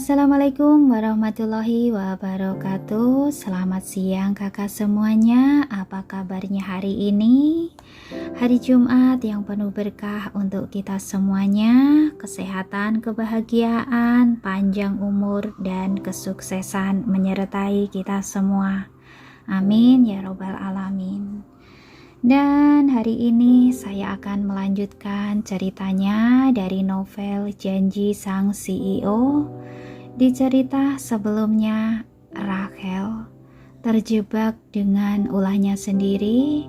Assalamualaikum warahmatullahi wabarakatuh. Selamat siang kakak semuanya. Apa kabarnya hari ini? Hari Jumat yang penuh berkah untuk kita semuanya. Kesehatan, kebahagiaan, panjang umur, dan kesuksesan menyertai kita semua. Amin ya robbal alamin. Dan hari ini saya akan melanjutkan ceritanya dari novel Janji Sang CEO. Di cerita sebelumnya, Rachel terjebak dengan ulahnya sendiri.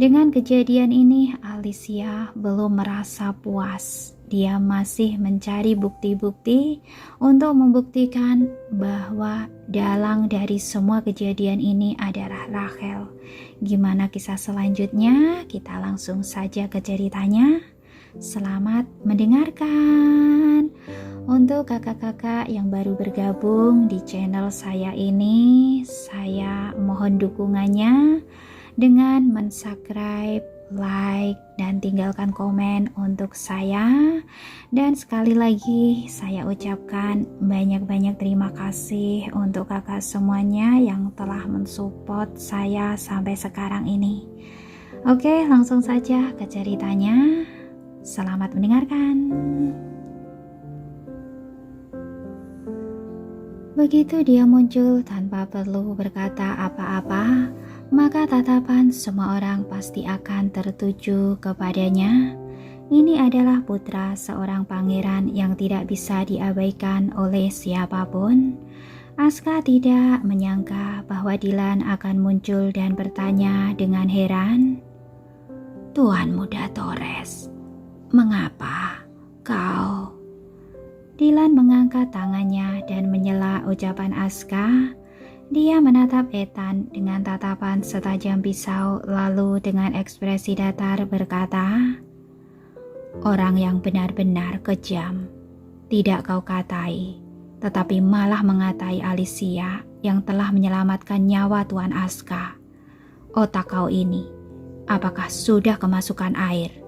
Dengan kejadian ini, Alicia belum merasa puas. Dia masih mencari bukti-bukti untuk membuktikan bahwa dalang dari semua kejadian ini adalah Rachel. Gimana kisah selanjutnya? Kita langsung saja ke ceritanya. Selamat mendengarkan. Untuk kakak-kakak yang baru bergabung di channel saya ini, saya mohon dukungannya dengan mensubscribe, like, dan tinggalkan komen untuk saya. Dan sekali lagi saya ucapkan banyak-banyak terima kasih untuk kakak semuanya yang telah mensupport saya sampai sekarang ini. Oke, langsung saja ke ceritanya. Selamat mendengarkan. Begitu dia muncul tanpa perlu berkata apa-apa, maka tatapan semua orang pasti akan tertuju kepadanya. Ini adalah putra seorang pangeran yang tidak bisa diabaikan oleh siapapun. Aska tidak menyangka bahwa Dylan akan muncul dan bertanya dengan heran, "Tuan Muda Torres, mengapa kau?" Dylan mengangkat tangannya dan menyela ucapan Aska. Dia menatap Ethan dengan tatapan setajam pisau, lalu dengan ekspresi datar berkata, "Orang yang benar-benar kejam tidak kau katai, tetapi malah mengatai Alicia yang telah menyelamatkan nyawa Tuan Aska. Otak kau ini, apakah sudah kemasukan air?"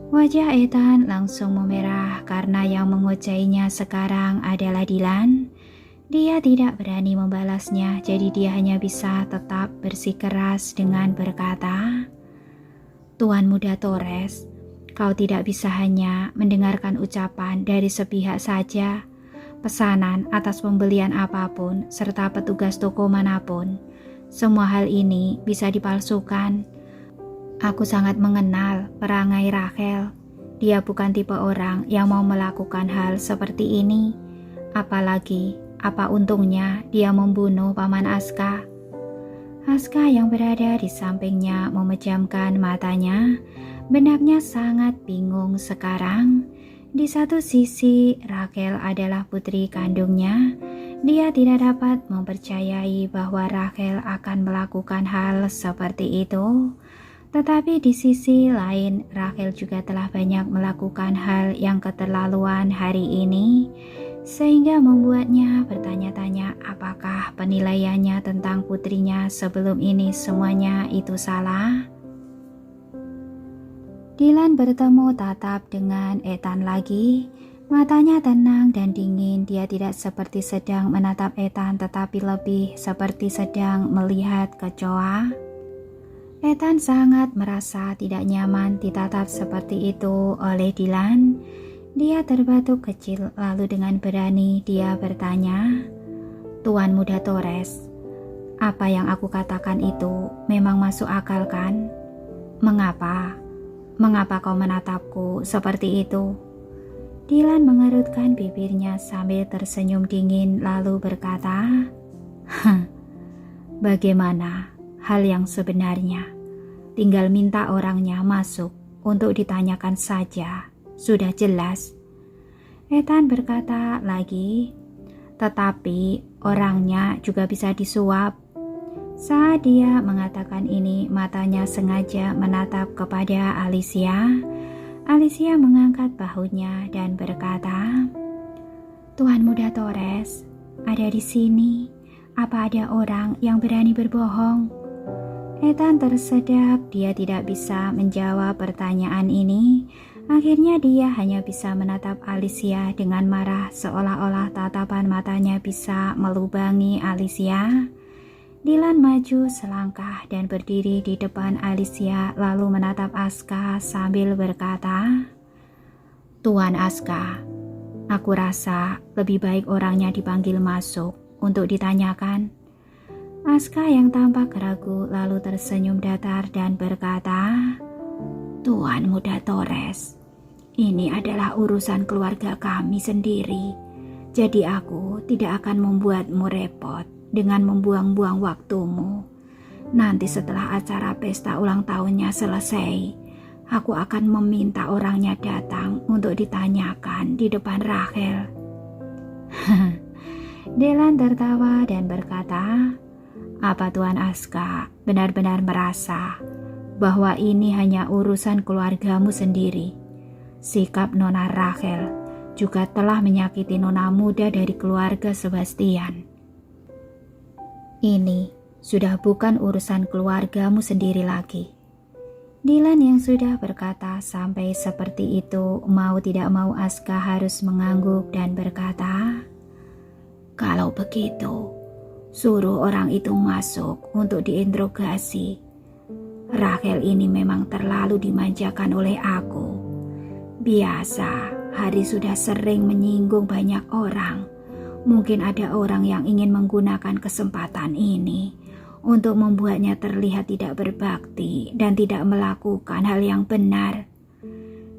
Wajah Ethan langsung memerah karena yang mengucainya sekarang adalah Dylan. Dia tidak berani membalasnya, jadi dia hanya bisa tetap bersikeras dengan berkata, "Tuan Muda Torres, kau tidak bisa hanya mendengarkan ucapan dari sepihak saja. Pesanan atas pembelian apapun serta petugas toko manapun, semua hal ini bisa dipalsukan. Aku sangat mengenal perangai Rachel. Dia bukan tipe orang yang mau melakukan hal seperti ini. Apalagi, apa untungnya dia membunuh Paman Aska?" Aska yang berada di sampingnya memejamkan matanya. Benaknya sangat bingung sekarang. Di satu sisi, Rachel adalah putri kandungnya. Dia tidak dapat mempercayai bahwa Rachel akan melakukan hal seperti itu. Tetapi di sisi lain, Rachel juga telah banyak melakukan hal yang keterlaluan hari ini, sehingga membuatnya bertanya-tanya apakah penilaiannya tentang putrinya sebelum ini semuanya itu salah. Dylan bertemu tatap dengan Ethan lagi. Matanya tenang dan dingin. Dia tidak seperti sedang menatap Ethan, tetapi lebih seperti sedang melihat kecoa. Ethan sangat merasa tidak nyaman ditatap seperti itu oleh Dylan. Dia terbatuk kecil, lalu dengan berani dia bertanya, "Tuan Muda Torres, apa yang aku katakan itu memang masuk akal kan? Mengapa? Mengapa kau menatapku seperti itu?" Dylan mengerutkan bibirnya sambil tersenyum dingin lalu berkata, "Bagaimana hal yang sebenarnya? Tinggal minta orangnya masuk untuk ditanyakan saja, sudah jelas." Ethan berkata lagi, "Tetapi orangnya juga bisa disuap." Saat dia mengatakan ini, matanya sengaja menatap kepada Alicia. Alicia mengangkat bahunya dan berkata, "Tuan Muda Torres, ada di sini. Apa ada orang yang berani berbohong?" Ethan tersedak, dia tidak bisa menjawab pertanyaan ini. Akhirnya dia hanya bisa menatap Alicia dengan marah, seolah-olah tatapan matanya bisa melubangi Alicia. Dylan maju selangkah dan berdiri di depan Alicia lalu menatap Aska sambil berkata, "Tuan Aska, aku rasa lebih baik orangnya dipanggil masuk untuk ditanyakan." Aska yang tampak ragu lalu tersenyum datar dan berkata, "Tuan Muda Torres, ini adalah urusan keluarga kami sendiri. Jadi aku tidak akan membuatmu repot dengan membuang-buang waktumu. Nanti setelah acara pesta ulang tahunnya selesai, aku akan meminta orangnya datang untuk ditanyakan di depan Rachel." Dylan tertawa dan berkata, "Apa Tuan Aska benar-benar merasa bahwa ini hanya urusan keluargamu sendiri? Sikap Nona Rachel juga telah menyakiti nona muda dari keluarga Sebastian. Ini sudah bukan urusan keluargamu sendiri lagi." Dylan yang sudah berkata sampai seperti itu mau tidak mau Aska harus mengangguk dan berkata, "Kalau begitu, suruh orang itu masuk untuk diinterogasi. Rachel ini memang terlalu dimanjakan oleh aku. Biasa, Hari sudah sering menyinggung banyak orang. Mungkin ada orang yang ingin menggunakan kesempatan ini untuk membuatnya terlihat tidak berbakti dan tidak melakukan hal yang benar."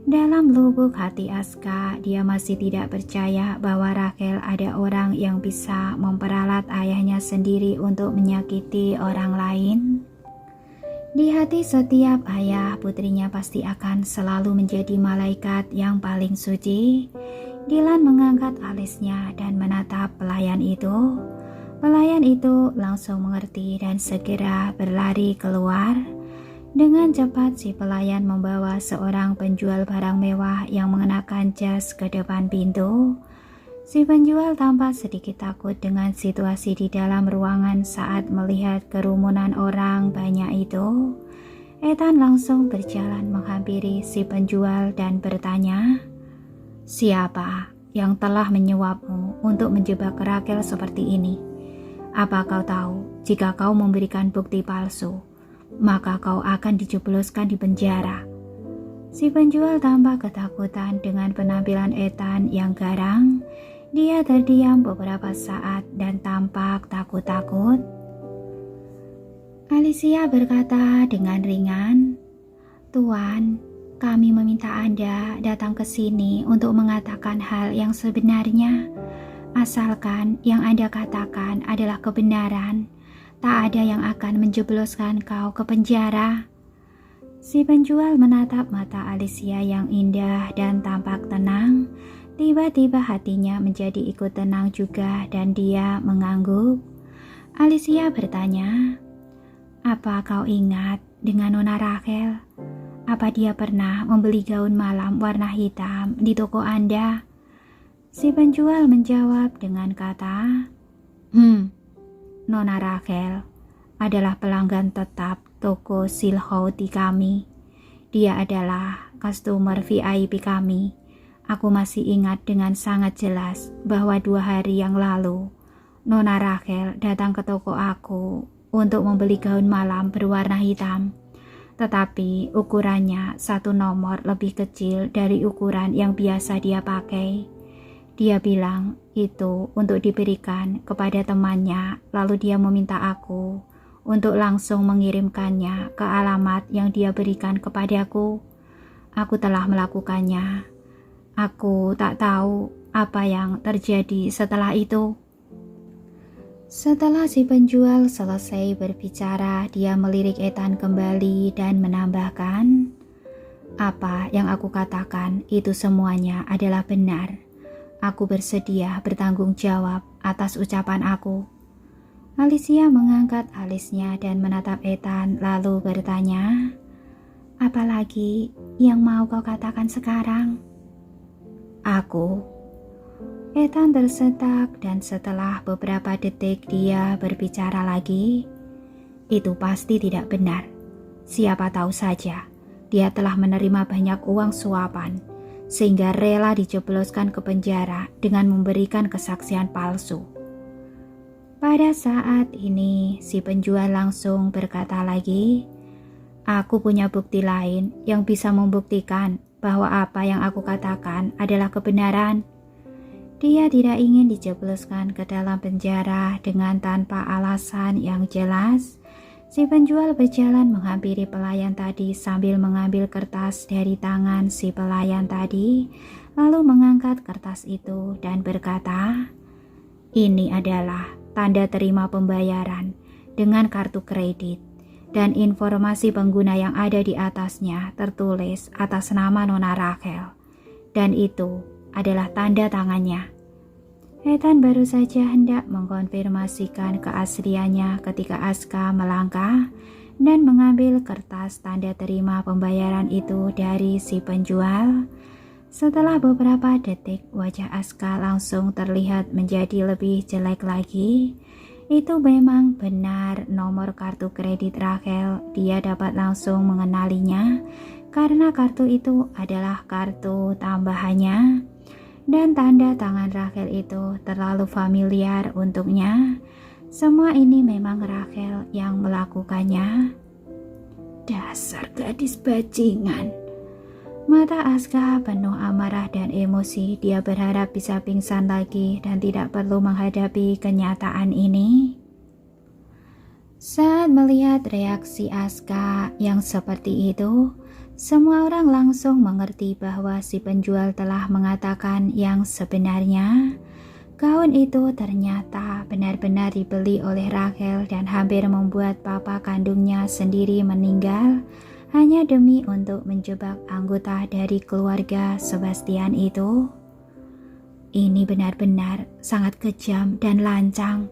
Dalam lubuk hati Aska, dia masih tidak percaya bahwa Rachel ada orang yang bisa memperalat ayahnya sendiri untuk menyakiti orang lain. Di hati setiap ayah, putrinya pasti akan selalu menjadi malaikat yang paling suci. Dylan mengangkat alisnya dan menatap pelayan itu. Pelayan itu langsung mengerti dan segera berlari keluar. Dengan cepat si pelayan membawa seorang penjual barang mewah yang mengenakan jas ke depan pintu. Si penjual tampak sedikit takut dengan situasi di dalam ruangan saat melihat kerumunan orang banyak itu. Ethan langsung berjalan menghampiri si penjual dan bertanya, "Siapa yang telah menyuapmu untuk menjebak Rachel seperti ini? Apa kau tahu jika kau memberikan bukti palsu, maka kau akan dijebloskan di penjara?" Si penjual tampak ketakutan dengan penampilan Ethan yang garang. Dia terdiam beberapa saat dan tampak takut-takut. Alicia berkata dengan ringan, "Tuan, kami meminta Anda datang ke sini untuk mengatakan hal yang sebenarnya. Asalkan yang Anda katakan adalah kebenaran, tak ada yang akan menjebloskan kau ke penjara." Si penjual menatap mata Alicia yang indah dan tampak tenang. Tiba-tiba hatinya menjadi ikut tenang juga dan dia mengangguk. Alicia bertanya, "Apa kau ingat dengan Nona Rachel? Apa dia pernah membeli gaun malam warna hitam di toko Anda?" Si penjual menjawab dengan kata, "Nona Rachel adalah pelanggan tetap toko Silhouette kami. Dia adalah customer VIP kami. Aku masih ingat dengan sangat jelas bahwa 2 hari yang lalu Nona Rachel datang ke toko aku untuk membeli gaun malam berwarna hitam. Tetapi ukurannya 1 nomor lebih kecil dari ukuran yang biasa dia pakai. Dia bilang itu untuk diberikan kepada temannya, lalu dia meminta aku untuk langsung mengirimkannya ke alamat yang dia berikan kepadaku. Aku telah melakukannya. Aku tak tahu apa yang terjadi setelah itu." Setelah si penjual selesai berbicara, dia melirik Ethan kembali dan menambahkan, "Apa yang aku katakan itu semuanya adalah benar. Aku bersedia bertanggung jawab atas ucapan aku." Alicia mengangkat alisnya dan menatap Ethan lalu bertanya, "Apalagi yang mau kau katakan sekarang?" "Aku." Ethan tersentak dan setelah beberapa detik dia berbicara lagi, "Itu pasti tidak benar. Siapa tahu saja dia telah menerima banyak uang suapan, sehingga rela dijebloskan ke penjara dengan memberikan kesaksian palsu. Pada saat ini, si penjual langsung berkata lagi, "Aku punya bukti lain yang bisa membuktikan bahwa apa yang aku katakan adalah kebenaran." Dia tidak ingin dijebloskan ke dalam penjara dengan tanpa alasan yang jelas. Si penjual berjalan menghampiri pelayan tadi sambil mengambil kertas dari tangan si pelayan tadi, lalu mengangkat kertas itu dan berkata, "Ini adalah tanda terima pembayaran dengan kartu kredit, dan informasi pengguna yang ada di atasnya tertulis atas nama Nona Rachel, dan itu adalah tanda tangannya." Ethan baru saja hendak mengkonfirmasikan keasliannya ketika Aska melangkah dan mengambil kertas tanda terima pembayaran itu dari si penjual. Setelah beberapa detik, wajah Aska langsung terlihat menjadi lebih jelek lagi. Itu memang benar nomor kartu kredit Rachel. Dia dapat langsung mengenalinya karena kartu itu adalah kartu tambahannya. Dan tanda tangan Rachel itu terlalu familiar untuknya. Semua ini memang Rachel yang melakukannya. Dasar gadis bajingan. Mata Aska penuh amarah dan emosi. Dia berharap bisa pingsan lagi dan tidak perlu menghadapi kenyataan ini. Saat melihat reaksi Aska yang seperti itu, semua orang langsung mengerti bahwa si penjual telah mengatakan yang sebenarnya. Gaun itu ternyata benar-benar dibeli oleh Rachel dan hampir membuat papa kandungnya sendiri meninggal hanya demi untuk menjebak anggota dari keluarga Sebastian itu. Ini benar-benar sangat kejam dan lancang.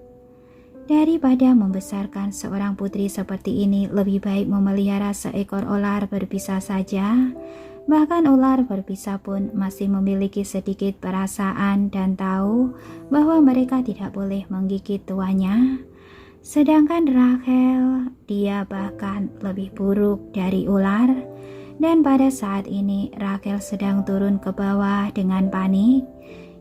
Daripada membesarkan seorang putri seperti ini, lebih baik memelihara seekor ular berbisa saja. Bahkan ular berbisa pun masih memiliki sedikit perasaan dan tahu bahwa mereka tidak boleh menggigit tuannya. Sedangkan Rachel, dia bahkan lebih buruk dari ular. Dan pada saat ini Rachel sedang turun ke bawah dengan panik.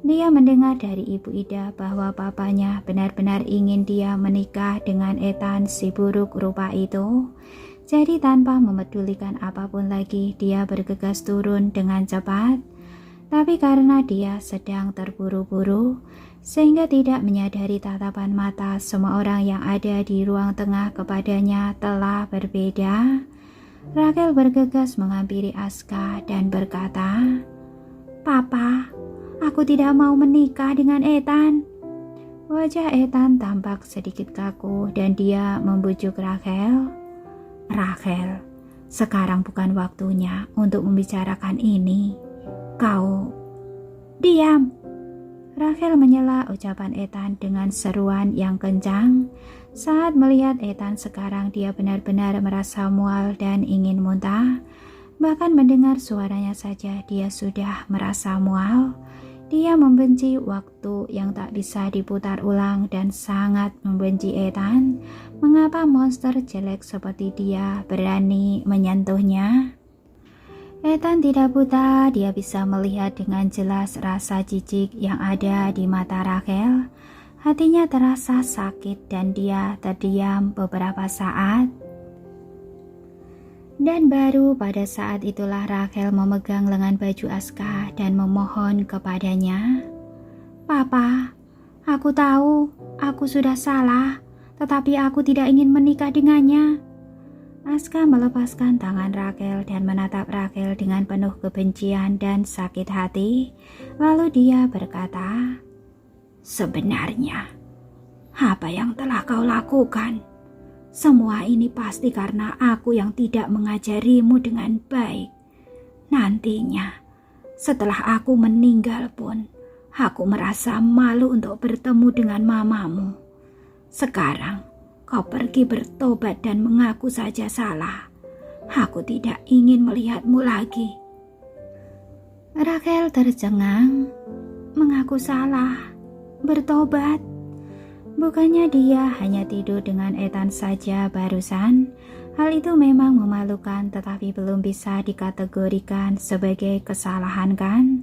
Dia mendengar dari Ibu Ida bahwa papanya benar-benar ingin dia menikah dengan Ethan si buruk rupa itu. Jadi tanpa memedulikan apapun lagi, dia bergegas turun dengan cepat. Tapi karena dia sedang terburu-buru, sehingga tidak menyadari tatapan mata semua orang yang ada di ruang tengah kepadanya telah berbeda. Rachel bergegas menghampiri Aska dan berkata, "Papa, aku tidak mau menikah dengan Ethan." Wajah Ethan tampak sedikit kaku dan dia membujuk Rachel. "Rachel, sekarang bukan waktunya untuk membicarakan ini. Kau..." "Diam!" Rachel menyela ucapan Ethan dengan seruan yang kencang. Saat melihat Ethan sekarang, dia benar-benar merasa mual dan ingin muntah. Bahkan mendengar suaranya saja dia sudah merasa mual. Dia membenci waktu yang tak bisa diputar ulang dan sangat membenci Ethan. Mengapa monster jelek seperti dia berani menyentuhnya? Ethan tidak buta, dia bisa melihat dengan jelas rasa jijik yang ada di mata Rachel. Hatinya terasa sakit dan dia terdiam beberapa saat. Dan baru pada saat itulah Rachel memegang lengan baju Aska dan memohon kepadanya, "Papa, aku tahu aku sudah salah, tetapi aku tidak ingin menikah dengannya." Aska melepaskan tangan Rachel dan menatap Rachel dengan penuh kebencian dan sakit hati. Lalu dia berkata, "Sebenarnya, apa yang telah kau lakukan? Semua ini pasti karena aku yang tidak mengajarimu dengan baik. Nantinya, setelah aku meninggal pun, aku merasa malu untuk bertemu dengan mamamu. Sekarang, kau pergi bertobat dan mengaku saja salah. Aku tidak ingin melihatmu lagi." Rachel tercengang. Mengaku salah, bertobat. Bukannya dia hanya tidur dengan Ethan saja barusan. Hal itu memang memalukan tetapi belum bisa dikategorikan sebagai kesalahan kan?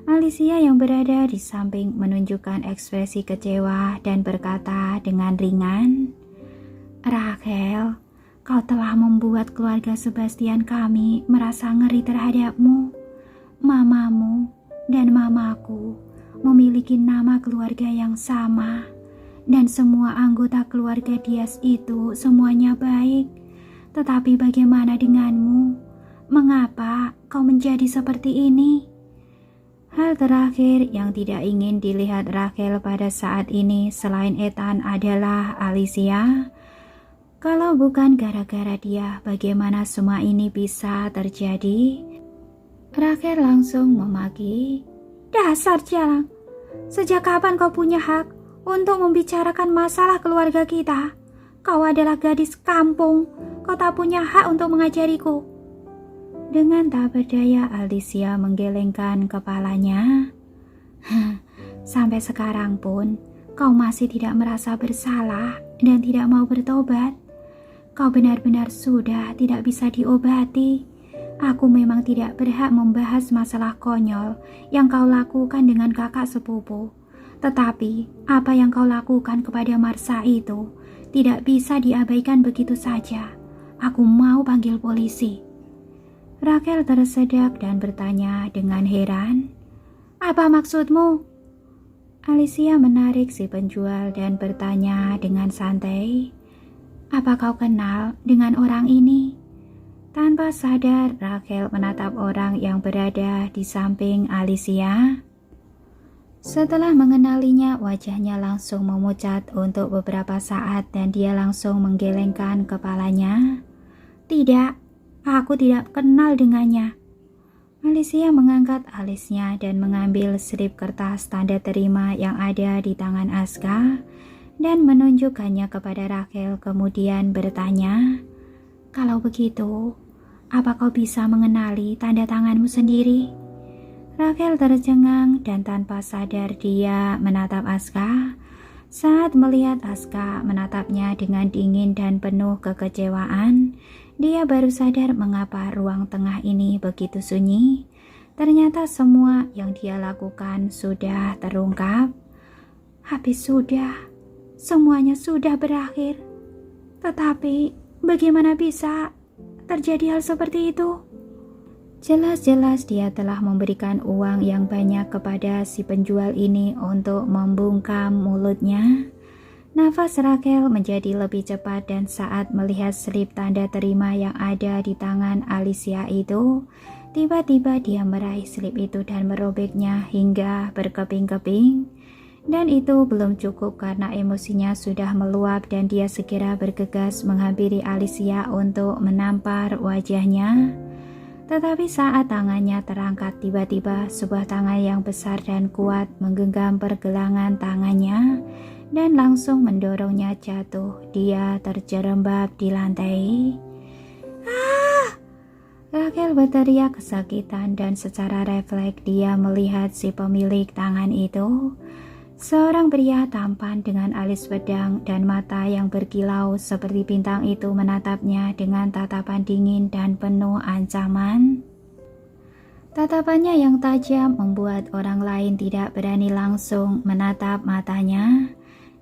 Alicia yang berada di samping menunjukkan ekspresi kecewa dan berkata dengan ringan, "Rachel, kau telah membuat keluarga Sebastian kami merasa ngeri terhadapmu. Mamamu dan mamaku memiliki nama keluarga yang sama, dan semua anggota keluarga Diaz itu semuanya baik. Tetapi bagaimana denganmu? Mengapa kau menjadi seperti ini?" Hal terakhir yang tidak ingin dilihat Rachel pada saat ini selain Ethan adalah Alicia. Kalau bukan gara-gara dia, bagaimana semua ini bisa terjadi? Rachel langsung memaki, "Dasar jalang! Sejak kapan kau punya hak untuk membicarakan masalah keluarga kita? Kau adalah gadis kampung, kau tak punya hak untuk mengajariku." Dengan tak berdaya, Alicia menggelengkan kepalanya. "Sampai sekarang pun, kau masih tidak merasa bersalah dan tidak mau bertobat. Kau benar-benar sudah tidak bisa diobati. Aku memang tidak berhak membahas masalah konyol yang kau lakukan dengan kakak sepupu. Tetapi apa yang kau lakukan kepada Marsha itu tidak bisa diabaikan begitu saja. Aku mau panggil polisi." Rachel tersedak dan bertanya dengan heran, "Apa maksudmu?" Alicia menarik si penjual dan bertanya dengan santai, "Apa kau kenal dengan orang ini?" Tanpa sadar, Rachel menatap orang yang berada di samping Alicia. Setelah mengenalinya, wajahnya langsung memucat untuk beberapa saat dan dia langsung menggelengkan kepalanya. "Tidak, aku tidak kenal dengannya." Alicia mengangkat alisnya dan mengambil slip kertas tanda terima yang ada di tangan Aska dan menunjukkannya kepada Rachel, kemudian bertanya, "Kalau begitu, apa kau bisa mengenali tanda tanganmu sendiri?" Rachel tercengang dan tanpa sadar dia menatap Aska. Saat melihat Aska menatapnya dengan dingin dan penuh kekecewaan, dia baru sadar mengapa ruang tengah ini begitu sunyi. Ternyata semua yang dia lakukan sudah terungkap. Habis sudah, semuanya sudah berakhir. Tetapi bagaimana bisa terjadi hal seperti itu? Jelas-jelas dia telah memberikan uang yang banyak kepada si penjual ini untuk membungkam mulutnya. Nafas Rachel menjadi lebih cepat dan saat melihat slip tanda terima yang ada di tangan Alicia itu, tiba-tiba dia meraih slip itu dan merobeknya hingga berkeping-keping. Dan itu belum cukup karena emosinya sudah meluap dan dia segera bergegas menghampiri Alicia untuk menampar wajahnya. Tetapi saat tangannya terangkat, tiba-tiba sebuah tangan yang besar dan kuat menggenggam pergelangan tangannya dan langsung mendorongnya jatuh. Dia terjerembab di lantai. "Ah!" Rachel berteriak kesakitan dan secara refleks dia melihat si pemilik tangan itu. Seorang pria tampan dengan alis pedang dan mata yang berkilau seperti bintang itu menatapnya dengan tatapan dingin dan penuh ancaman. Tatapannya yang tajam membuat orang lain tidak berani langsung menatap matanya.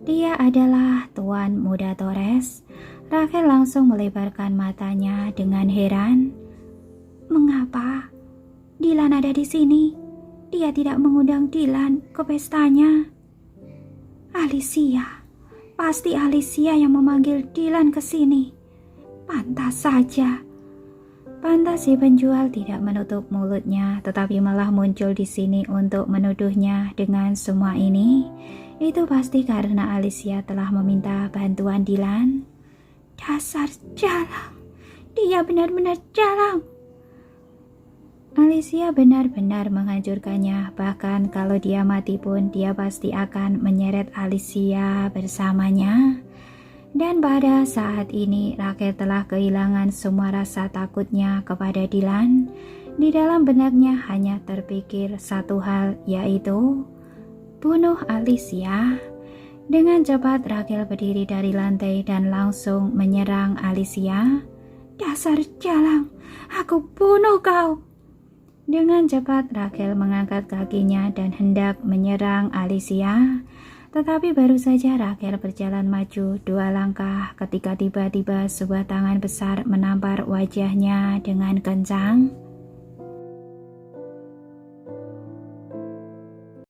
Dia adalah Tuan Muda Torres. Rachel langsung melebarkan matanya dengan heran. "Mengapa Dylan ada di sini? Dia tidak mengundang Dylan ke pestanya." "Alicia, pasti Alicia yang memanggil Dylan ke sini. Pantas saja." Pantas si penjual tidak menutup mulutnya, tetapi malah muncul di sini untuk menuduhnya dengan semua ini. Itu pasti karena Alicia telah meminta bantuan Dylan. "Dasar jalang, dia benar-benar jalang." Alicia benar-benar menghancurkannya, bahkan kalau dia mati pun dia pasti akan menyeret Alicia bersamanya. Dan pada saat ini Rachel telah kehilangan semua rasa takutnya kepada Dylan. Di dalam benaknya hanya terpikir satu hal, yaitu bunuh Alicia. Dengan cepat Rachel berdiri dari lantai dan langsung menyerang Alicia. Dasar jalang, aku bunuh kau. Dengan cepat Rachel mengangkat kakinya dan hendak menyerang Alicia. Tetapi baru saja Rachel berjalan maju 2 langkah ketika tiba-tiba sebuah tangan besar menampar wajahnya dengan kencang.